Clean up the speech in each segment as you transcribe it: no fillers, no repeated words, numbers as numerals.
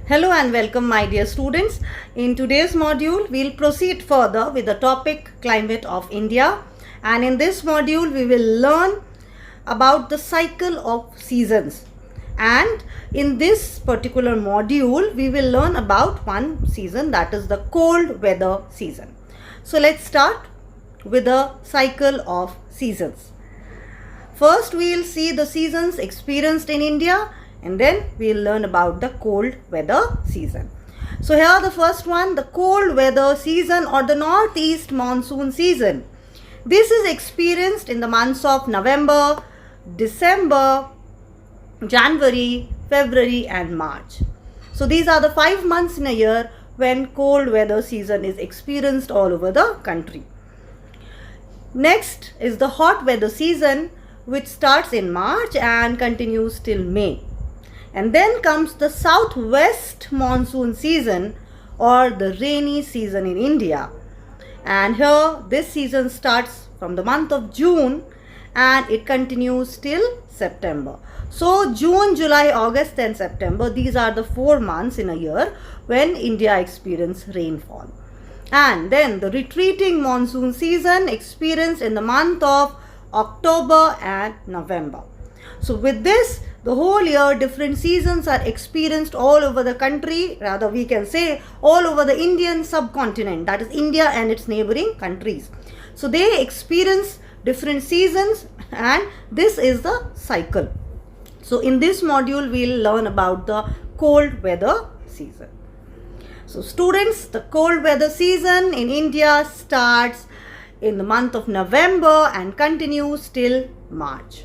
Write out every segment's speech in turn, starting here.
Hello and welcome, my dear students. In today's module, we'll proceed further with the topic Climate of India. And in this module, we will learn about the cycle of seasons. And in this particular module, we will learn about one season, that is the cold weather season. So let's start with the cycle of seasons. First, we will see the seasons experienced in India, and then we will learn about the cold weather season. So here the first one, the cold weather season or the northeast monsoon season. This is experienced in the months of November, December, January, February and March. So these are the 5 months in a year when cold weather season is experienced all over the country. Next is the hot weather season, which starts in March and continues till May. And then comes the southwest monsoon season or the rainy season in India. And here this season starts from the month of June and it continues till September. So June, July, August and September, these are the 4 months in a year when India experiences rainfall. And then the retreating monsoon season experienced in the month of October and November. So with this, the whole year different seasons are experienced all over the country, rather we can say all over the Indian subcontinent, that is India and its neighboring countries. So they experience different seasons and this is the cycle. So in this module we will learn about the cold weather season. So students, the cold weather season in India starts in the month of November and continues till March.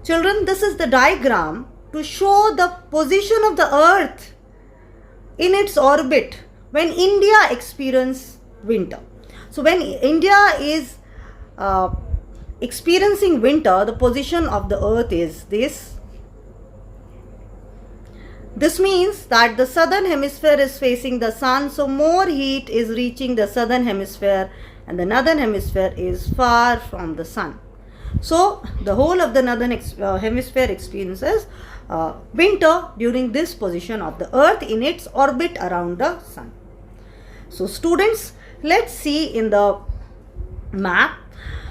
Children, this is the diagram to show the position of the earth in its orbit when India experiences winter. So when India is experiencing winter, the position of the earth is this. This means that the southern hemisphere is facing the sun, so more heat is reaching the southern hemisphere and the northern hemisphere is far from the sun. So the whole of the northern hemisphere experiences winter during this position of the earth in its orbit around the sun. So students, let's see in the map.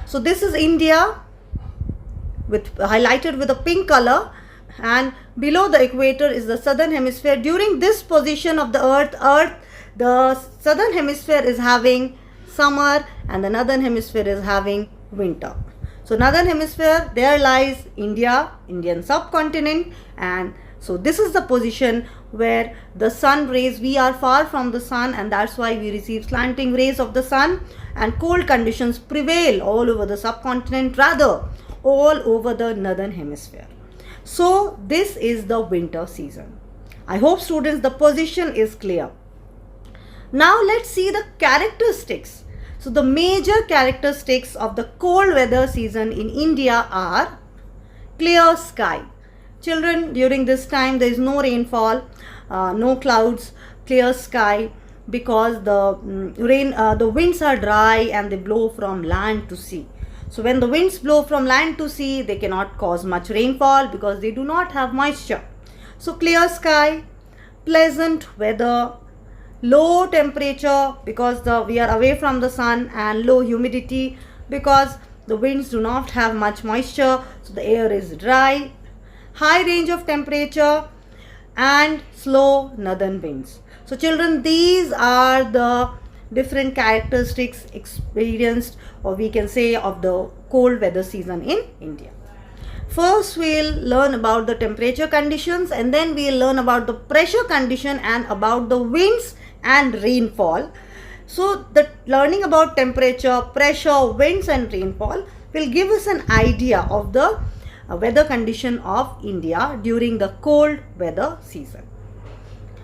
So this is India highlighted with a pink color, and below the equator is the southern hemisphere. During this position of the earth, the southern hemisphere is having summer and the northern hemisphere is having winter. So northern hemisphere, there lies India, Indian subcontinent, and so this is the position where the sun rays, we are far from the sun and that's why we receive slanting rays of the sun, and cold conditions prevail all over the subcontinent, rather all over the northern hemisphere. So this is the winter season. I hope students the position is clear. Now let's see the characteristics. So the major characteristics of the cold weather season in India are clear sky. Children, during this time there is no rainfall, no clouds, clear sky, because the winds are dry and they blow from land to sea. So when the winds blow from land to sea, they cannot cause much rainfall because they do not have moisture. So clear sky, pleasant weather, low temperature because we are away from the sun, and low humidity because the winds do not have much moisture, so the air is dry, high range of temperature and slow northern winds. So children, these are the different characteristics experienced, or we can say, of the cold weather season in India. First we'll learn about the temperature conditions, and then we'll learn about the pressure condition and about the winds and rainfall. So the learning about temperature, pressure, winds and rainfall will give us an idea of the weather condition of India during the cold weather season.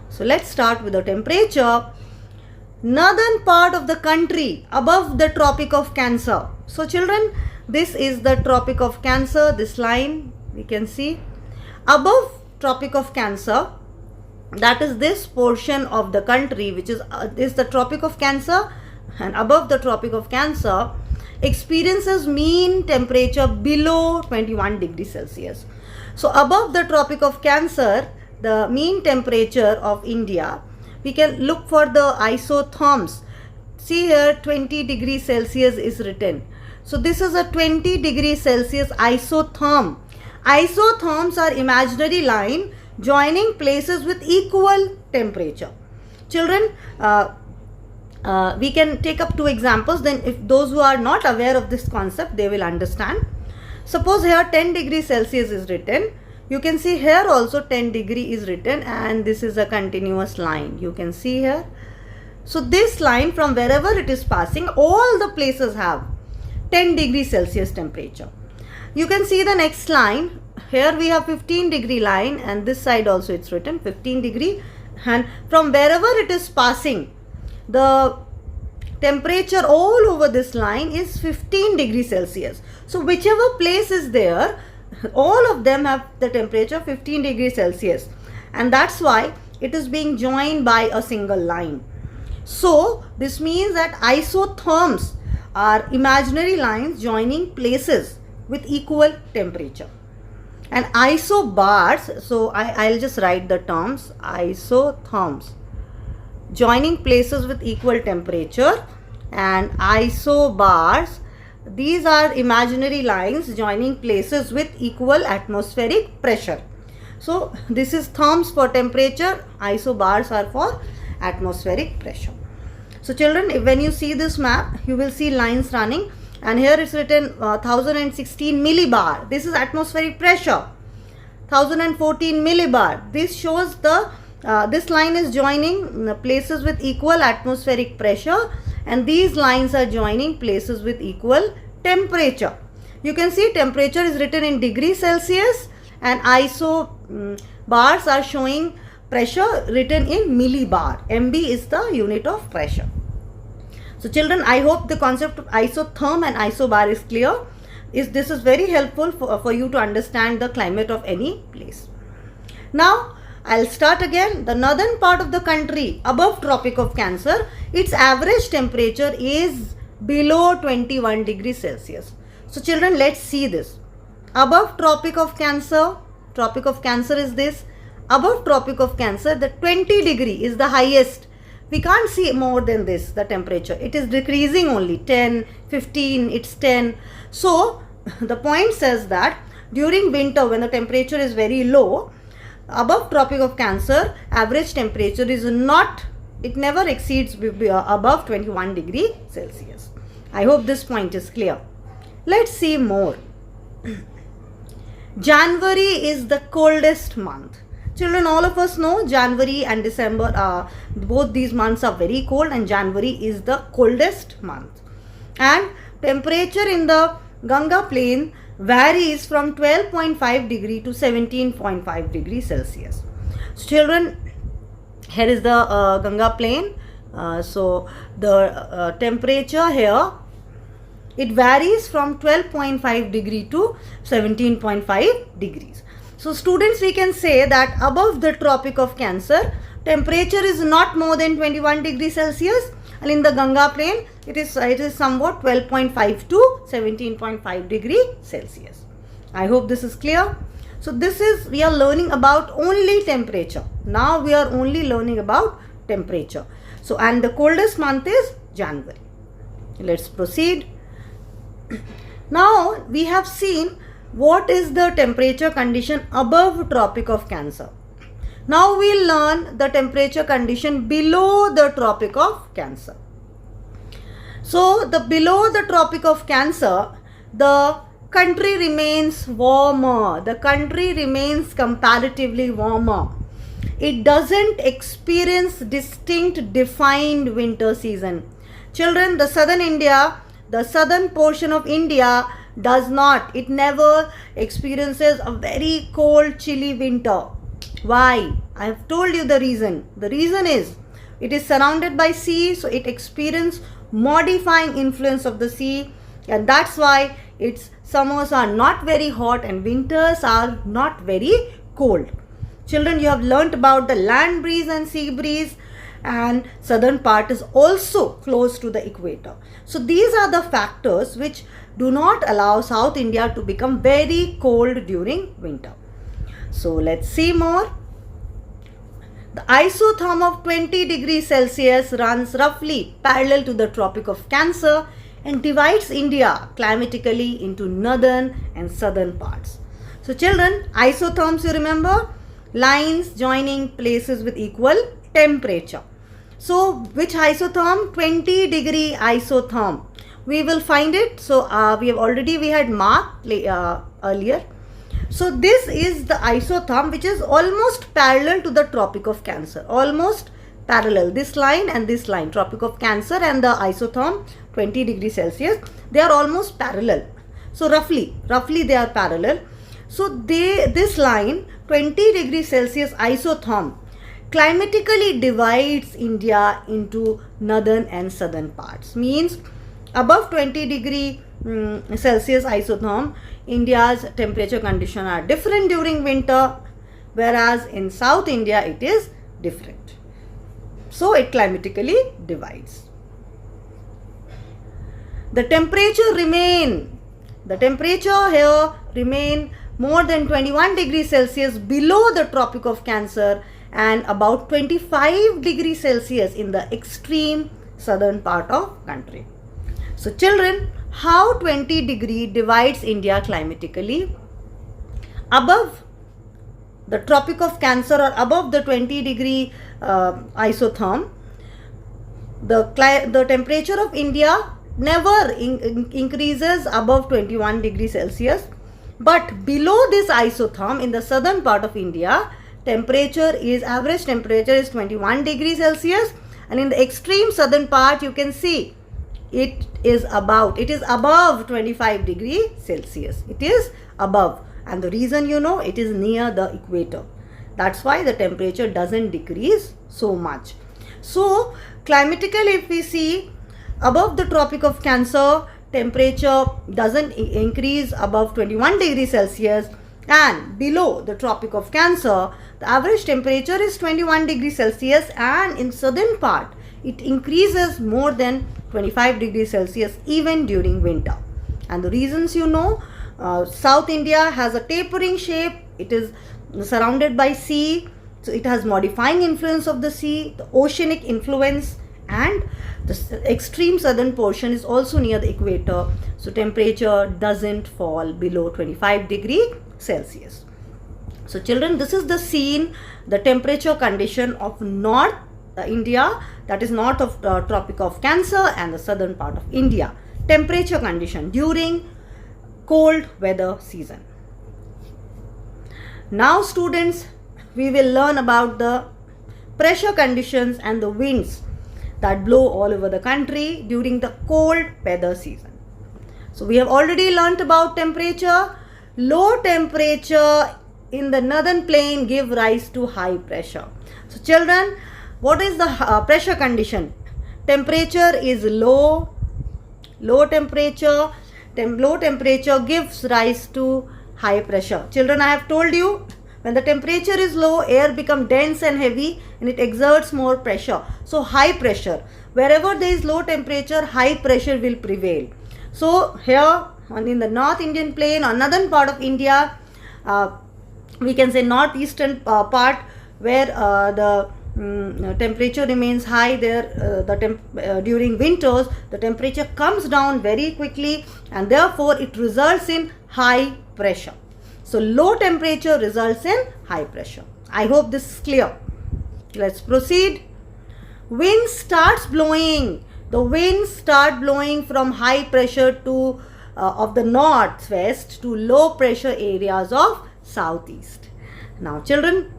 So let's start with the temperature. Northern part of the country above the Tropic of Cancer. So children, this is the Tropic of Cancer, this line we can see. Above Tropic of Cancer, that is this portion of the country which is the Tropic of Cancer, and above the Tropic of Cancer experiences mean temperature below 21 degrees Celsius. So above the Tropic of Cancer, the mean temperature of India, we can look for the isotherms. See here, 20 degrees Celsius is written. So this is a 20 degrees Celsius isotherm. Isotherms are imaginary line joining places with equal temperature. Children, we can take up two examples, then if those who are not aware of this concept, they will understand. Suppose here 10 degrees Celsius is written. You can see here also 10 degree is written, and this is a continuous line. You can see here. So this line, from wherever it is passing, all the places have 10 degrees Celsius temperature. You can see the next line. Here we have 15 degree line, and this side also it's written 15 degree, and from wherever it is passing, the temperature all over this line is 15 degrees Celsius. So whichever place is there, all of them have the temperature 15 degrees Celsius, and that's why it is being joined by a single line. So this means that isotherms are imaginary lines joining places with equal temperature. And isobars, so I'll just write the terms. Isotherms, joining places with equal temperature, and isobars, these are imaginary lines joining places with equal atmospheric pressure. So this is therms for temperature, isobars are for atmospheric pressure. So children, when you see this map, you will see lines running, and here it's written 1016 millibar. This is atmospheric pressure. 1014 millibar. This shows the this line is joining places with equal atmospheric pressure, and these lines are joining places with equal temperature. You can see temperature is written in degrees Celsius, and isobars are showing pressure written in millibar. MB is the unit of pressure. So children, I hope the concept of isotherm and isobar is clear. This is very helpful for you to understand the climate of any place. Now I'll start again. The northern part of the country above Tropic of Cancer, its average temperature is below 21 degrees Celsius. So children, let's see this. Above Tropic of Cancer is this. Above Tropic of Cancer, the 20 degree is the highest. We can't see more than this, the temperature. It is decreasing only, 10, 15, it's 10. So the point says that during winter, when the temperature is very low, above Tropic of Cancer, average temperature is not, it never exceeds above 21 degree Celsius. I hope this point is clear. Let's see more. January is the coldest month. Children, all of us know January and December, both these months are very cold, and January is the coldest month. And temperature in the Ganga plain varies from 12.5 degree to 17.5 degrees Celsius. So children, here is the Ganga plain. So the temperature here, it varies from 12.5 degree to 17.5 degrees. So students, we can say that above the Tropic of Cancer, temperature is not more than 21 degrees Celsius, and in the Ganga plain, it is somewhat 12.5 to 17.5 degree Celsius. I hope this is clear. So this is, we are learning about only temperature. Now we are only learning about temperature. So, and the coldest month is January. Let's proceed. Now we have seen what is the temperature condition above Tropic of Cancer. Now we'll learn the temperature condition below the Tropic of Cancer. So the below the Tropic of Cancer, the country remains warmer. The country remains comparatively warmer. It doesn't experience distinct defined winter season. Children, the southern India, the southern portion of India does not, it never experiences a very cold, chilly winter. Why? I have told you the reason. The reason is it is surrounded by sea, so it experiences modifying influence of the sea, and that's why its summers are not very hot and winters are not very cold. Children, you have learnt about the land breeze and sea breeze, and southern part is also close to the equator. So these are the factors which do not allow South India to become very cold during winter. So let's see more. The isotherm of 20 degrees Celsius runs roughly parallel to the Tropic of Cancer and divides India climatically into northern and southern parts. So children, isotherms, you remember, lines joining places with equal temperature. So which isotherm? 20 degree isotherm. We will find it. So we had marked earlier. So this is the isotherm which is almost parallel to the Tropic of Cancer. Almost parallel. This line and this line, Tropic of Cancer and the isotherm 20 degrees Celsius, they are almost parallel. So roughly they are parallel. So this line 20 degrees Celsius isotherm climatically divides India into northern and southern parts. Means above 20 degree Celsius isotherm, India's temperature conditions are different during winter, whereas in South India it is different. So it climatically divides. The temperature here remain more than 21 degrees Celsius below the Tropic of Cancer and about 25 degrees Celsius in the extreme southern part of country. So children, how 20 degree divides India climatically? Above the Tropic of Cancer or above the 20 degree isotherm, the temperature of India never increases above 21 degrees Celsius. But below this isotherm in the southern part of India, average temperature is 21 degrees Celsius, and in the extreme southern part you can see it is above 25 degrees Celsius. It is above, and the reason it is near the equator. That's why the temperature doesn't decrease so much. So climatically, if we see, above the Tropic of Cancer, temperature doesn't increase above 21 degrees Celsius, and below the Tropic of Cancer, the average temperature is 21 degrees Celsius, and in southern part, it increases more than 25 degrees Celsius even during winter. And the reasons South India has a tapering shape. It is surrounded by sea, so it has modifying influence of the sea, the oceanic influence, and the extreme southern portion is also near the equator, so temperature doesn't fall below 25 degrees Celsius. So children, this is the scene, the temperature condition of North India, that is north of Tropic of Cancer, and the southern part of India. Temperature condition during cold weather season. Now students, we will learn about the pressure conditions and the winds that blow all over the country during the cold weather season. So we have already learnt about temperature. Low temperature in the northern plain give rise to high pressure. So children, what is the pressure condition? Temperature is low. Low temperature gives rise to high pressure. Children, I have told you, when the temperature is low, air becomes dense and heavy and it exerts more pressure. So high pressure. Wherever there is low temperature, high pressure will prevail. So here in the North Indian plain or northern part of India, we can say northeastern part, where the temperature remains high there, during winters the temperature comes down very quickly, and therefore it results in high pressure. So low temperature results in high pressure. I hope this is clear. Let's proceed. Wind starts blowing. The winds start blowing from high pressure to of the northwest to low pressure areas of southeast. Now children,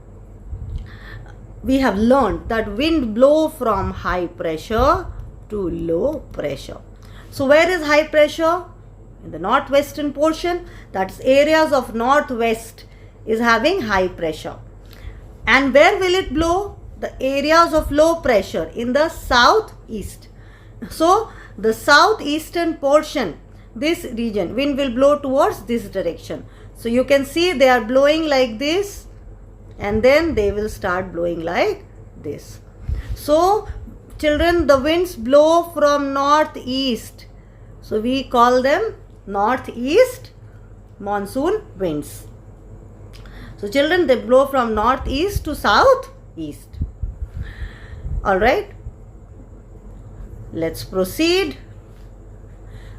we have learned that wind blow from high pressure to low pressure. So where is high pressure? In the northwestern portion, that's areas of northwest is having high pressure. And where will it blow? The areas of low pressure in the southeast. So the southeastern portion, this region, wind will blow towards this direction. So you can see they are blowing like this, and then they will start blowing like this. So children, the winds blow from northeast. So we call them northeast monsoon winds. So children, they blow from northeast to south east. Alright, let's proceed.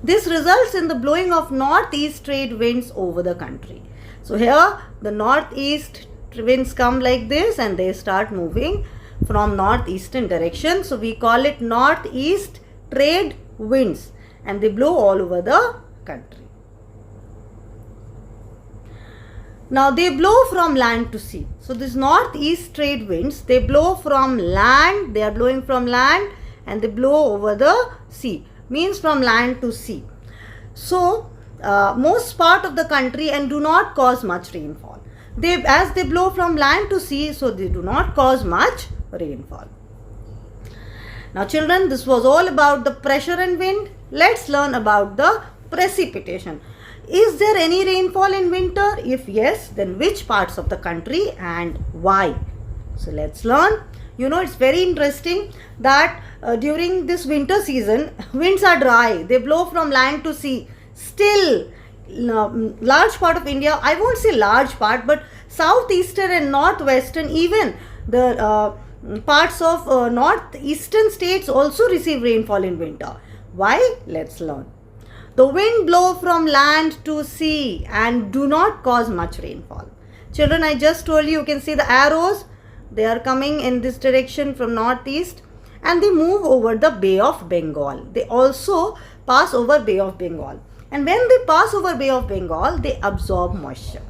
This results in the blowing of northeast trade winds over the country. So here the northeast winds come like this and they start moving from northeastern direction. So we call it northeast trade winds and they blow all over the country. Now they blow from land to sea. So this northeast trade winds, they blow from land, they are blowing from land and they blow over the sea, means from land to sea. So most part of the country and do not cause much rainfall. As they blow from land to sea, so they do not cause much rainfall. Now children, this was all about the pressure and wind. Let's learn about the precipitation. Is there any rainfall in winter? If yes, then which parts of the country and why? So let's learn. You know, it's very interesting that during this winter season, winds are dry. They blow from land to sea. Still, large part of India, I won't say large part, but southeastern and northwestern, even the parts of northeastern states also receive rainfall in winter. Why? Let's learn. The wind blow from land to sea and do not cause much rainfall. Children, I just told you, you can see the arrows. They are coming in this direction from northeast and they move over the Bay of Bengal. They also pass over Bay of Bengal. And when they pass over Bay of Bengal, they absorb moisture.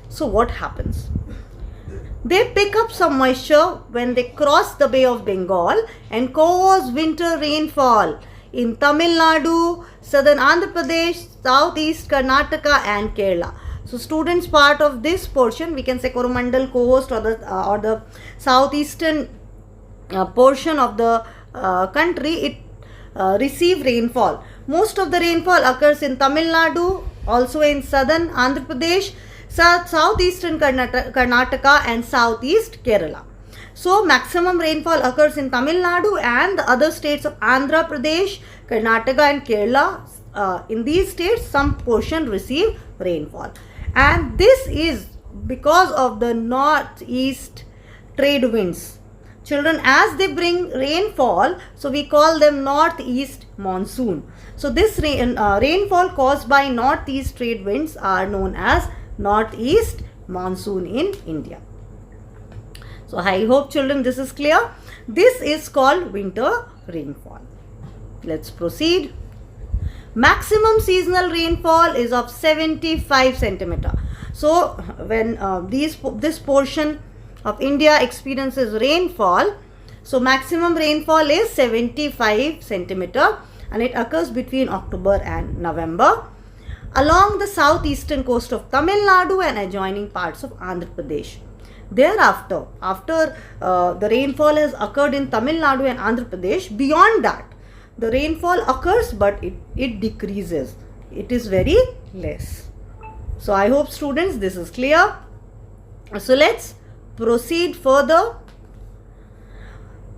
So what happens? They pick up some moisture when they cross the Bay of Bengal and cause winter rainfall in Tamil Nadu, southern Andhra Pradesh, southeast Karnataka and Kerala. So students, part of this portion, we can say Coromandel coast or the southeastern portion of the country, it receive rainfall. Most of the rainfall occurs in Tamil Nadu, also in southern Andhra Pradesh, southeastern Karnataka and southeast Kerala. So maximum rainfall occurs in Tamil Nadu and the other states of Andhra Pradesh, Karnataka and Kerala. In these states, some portion receive rainfall. And this is because of the northeast trade winds. Children, as they bring rainfall, so we call them northeast monsoon. So this rainfall caused by northeast trade winds are known as northeast monsoon in India. So I hope children this is clear. This is called winter rainfall. Let's proceed. Maximum seasonal rainfall is of 75 centimeter. So when this portion of India experiences rainfall, so maximum rainfall is 75 centimeter and it occurs between October and November along the southeastern coast of Tamil Nadu and adjoining parts of Andhra Pradesh. Thereafter, after the rainfall has occurred in Tamil Nadu and Andhra Pradesh, beyond that, the rainfall occurs but it decreases. It is very less. So I hope students this is clear. So let's proceed further.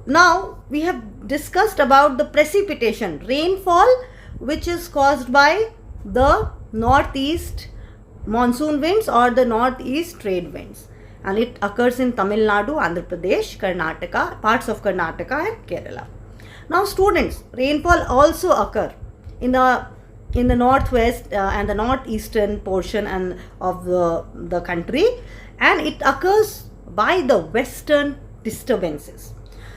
Now we have discussed about the precipitation, rainfall which is caused by the northeast monsoon winds or the northeast trade winds, and it occurs in Tamil Nadu, Andhra Pradesh, Karnataka, parts of Karnataka and Kerala. Now students, rainfall also occur in the northwest and the northeastern portion and of the country, and it occurs by the western disturbances.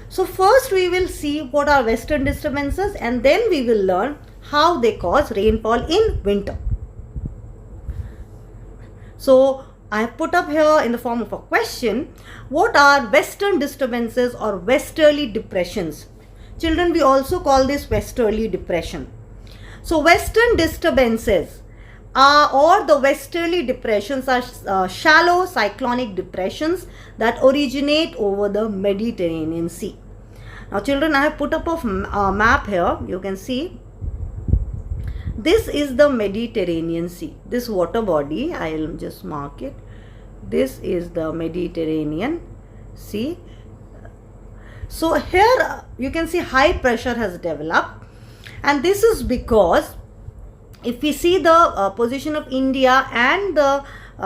So first we will see what are western disturbances and then we will learn how they cause rainfall in winter. So I have put up here in the form of a question, what are western disturbances or westerly depressions? Children, we also call this westerly depression. So western disturbances or the westerly depressions are shallow cyclonic depressions that originate over the Mediterranean Sea. Now children, I have put up a map here. You can see this is the Mediterranean Sea. This water body, I will just mark it. This is the Mediterranean Sea. So here you can see high pressure has developed, and this is because if we see the position of India and the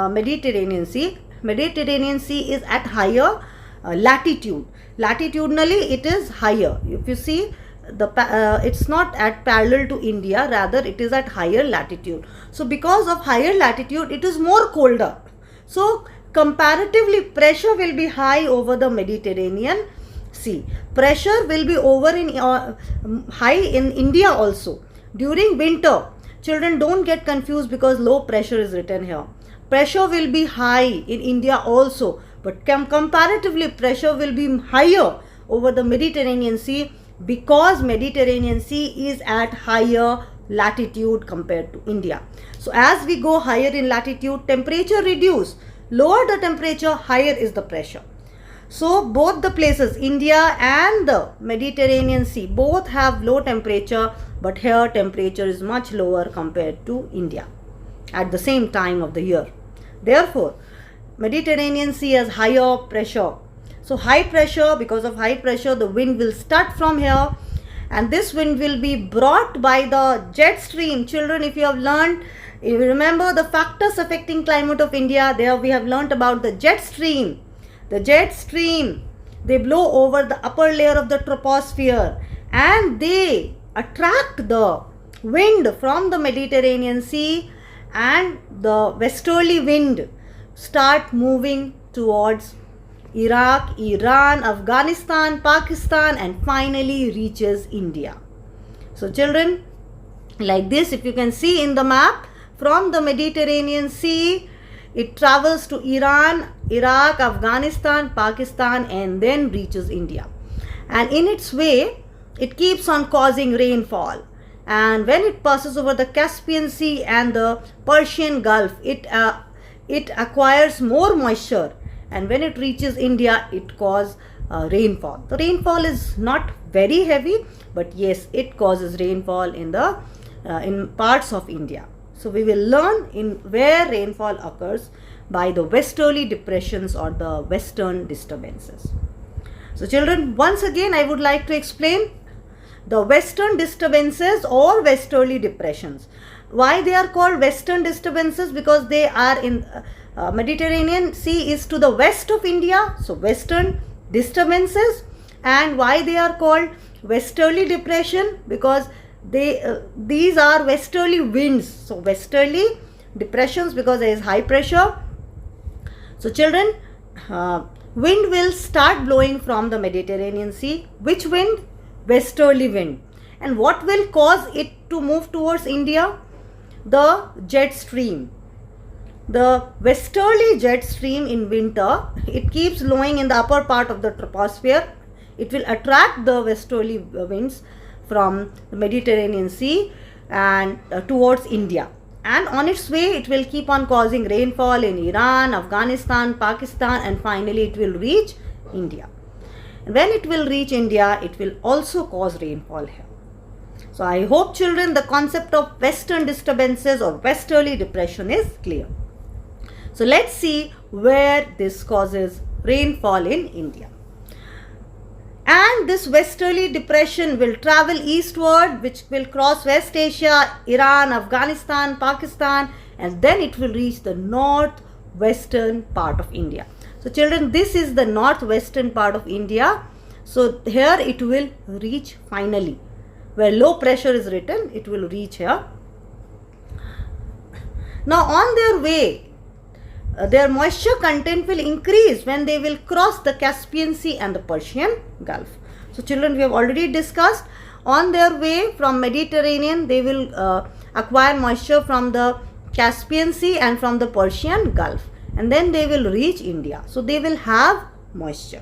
Mediterranean Sea is at higher latitude. Latitudinally it is higher. If you see, it's not at parallel to India, rather it is at higher latitude. So because of higher latitude, it is more colder. So comparatively pressure will be high over the Mediterranean Sea. Pressure will be over in high in India also during winter. Children, don't get confused because low pressure is written here. Pressure will be high in India also, but comparatively pressure will be higher over the Mediterranean Sea because Mediterranean Sea is at higher latitude compared to India. So as we go higher in latitude, temperature reduce. Lower the temperature, higher is the pressure. So both the places, India and the Mediterranean Sea, both have low temperature, but here temperature is much lower compared to India at the same time of the year. Therefore, Mediterranean Sea has higher pressure. So high pressure, because of high pressure, the wind will start from here, and this wind will be brought by the jet stream. Children, if you have learned, if you remember the factors affecting climate of India, there we have learnt about the jet stream. The jet stream, they blow over the upper layer of the troposphere and they attract the wind from the Mediterranean Sea, and the westerly wind start moving towards Iraq, Iran, Afghanistan, Pakistan, and finally reaches India. So children, like this, if you can see in the map, from the Mediterranean Sea, it travels to Iran, Iraq, Afghanistan, Pakistan, and then reaches India. And in its way, it keeps on causing rainfall. And when it passes over the Caspian Sea and the Persian Gulf, it acquires more moisture. And when it reaches India, it causes rainfall. The rainfall is not very heavy, but yes, it causes rainfall in parts of India. So we will learn in where rainfall occurs by the westerly depressions or the western disturbances. So children, once again I would like to explain the western disturbances or westerly depressions. Why they are called western disturbances? Because they are in Mediterranean Sea is to the west of India, so western disturbances. And why they are called westerly depression? Because these are westerly winds. So westerly depressions because there is high pressure. So children, wind will start blowing from the Mediterranean Sea. Which wind? Westerly wind. And what will cause it to move towards India? The jet stream. The westerly jet stream in winter, it keeps blowing in the upper part of the troposphere. It will attract the westerly winds from the Mediterranean Sea and towards India. And on its way, it will keep on causing rainfall in Iran, Afghanistan, Pakistan, and finally it will reach India. And when it will reach India, it will also cause rainfall here. So I hope children, the concept of western disturbances or westerly depression is clear. So let's see where this causes rainfall in India. And this westerly depression will travel eastward, which will cross West Asia, Iran, Afghanistan, Pakistan, and then it will reach the northwestern part of India. So children, this is the northwestern part of India. So here it will reach finally. Where low pressure is written, it will reach here. Now on their way, their moisture content will increase when they will cross the Caspian Sea and the Persian Gulf. So children, we have already discussed, on their way from Mediterranean, they will acquire moisture from the Caspian Sea and from the Persian Gulf, and then they will reach India. So they will have moisture.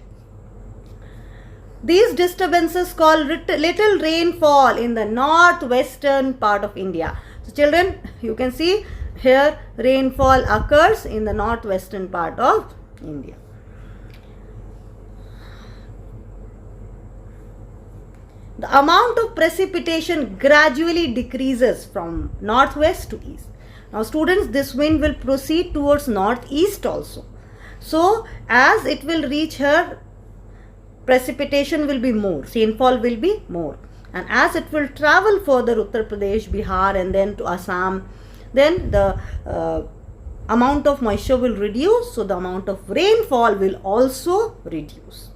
These disturbances call little rainfall in the northwestern part of India. So children, you can see here rainfall occurs in the northwestern part of India. The amount of precipitation gradually decreases from northwest to east. Now students, this wind will proceed towards northeast also. So as it will reach here, precipitation will be more, rainfall will be more. And as it will travel further, Uttar Pradesh, Bihar, and then to Assam, then the amount of moisture will reduce, so the amount of rainfall will also reduce.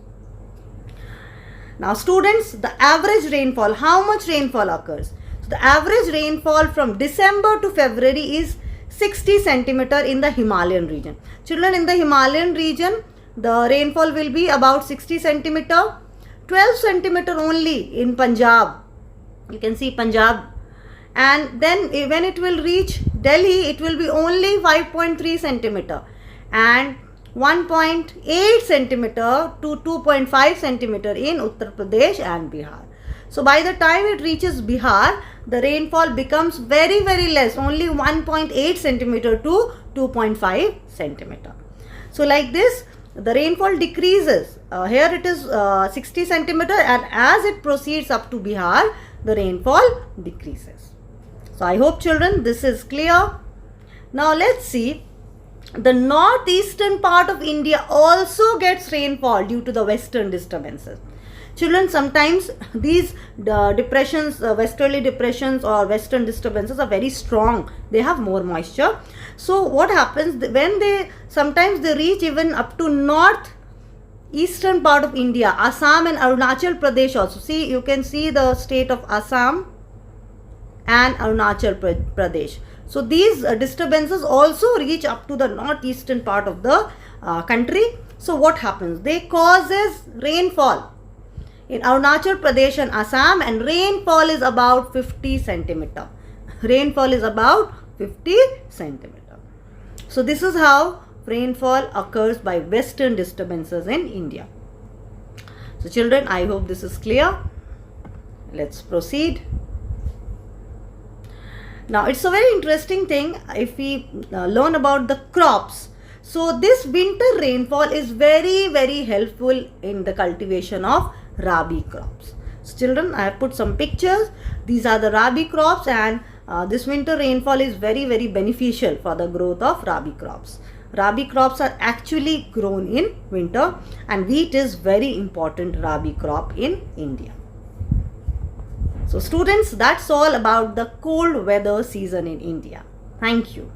Now students, the average rainfall, how much rainfall occurs? So the average rainfall from December to February is 60 centimeter in the Himalayan region. Children, in the Himalayan region, the rainfall will be about 60 centimeter, 12 centimeter only in Punjab. You can see Punjab. And then when it will reach Delhi, it will be only 5.3 centimeter and 1.8 centimeter to 2.5 centimeter in Uttar Pradesh and Bihar. So by the time it reaches Bihar, the rainfall becomes very less, only 1.8 centimeter to 2.5 centimeter. So like this, the rainfall decreases. Here it is 60 centimeter, and as it proceeds up to Bihar, the rainfall decreases. So I hope children this is clear. Now let's see. The northeastern part of India also gets rainfall due to the western disturbances. Children, sometimes these depressions, westerly depressions or western disturbances are very strong. They have more moisture. So what happens when sometimes they reach even up to north eastern part of India, Assam and Arunachal Pradesh also. See, you can see the state of Assam and Arunachal Pradesh. So these disturbances also reach up to the northeastern part of the country. So what happens? They causes rainfall in Arunachal Pradesh and Assam, and rainfall is about 50 centimeter. Rainfall is about 50 centimeter. So this is how rainfall occurs by western disturbances in India. So children, I hope this is clear. Let's proceed. Now it's a very interesting thing if we learn about the crops. So this winter rainfall is very helpful in the cultivation of Rabi crops. So children, I have put some pictures. These are the Rabi crops, and this winter rainfall is very beneficial for the growth of Rabi crops. Rabi crops are actually grown in winter, and wheat is very important Rabi crop in India. So students, that's all about the cold weather season in India. Thank you.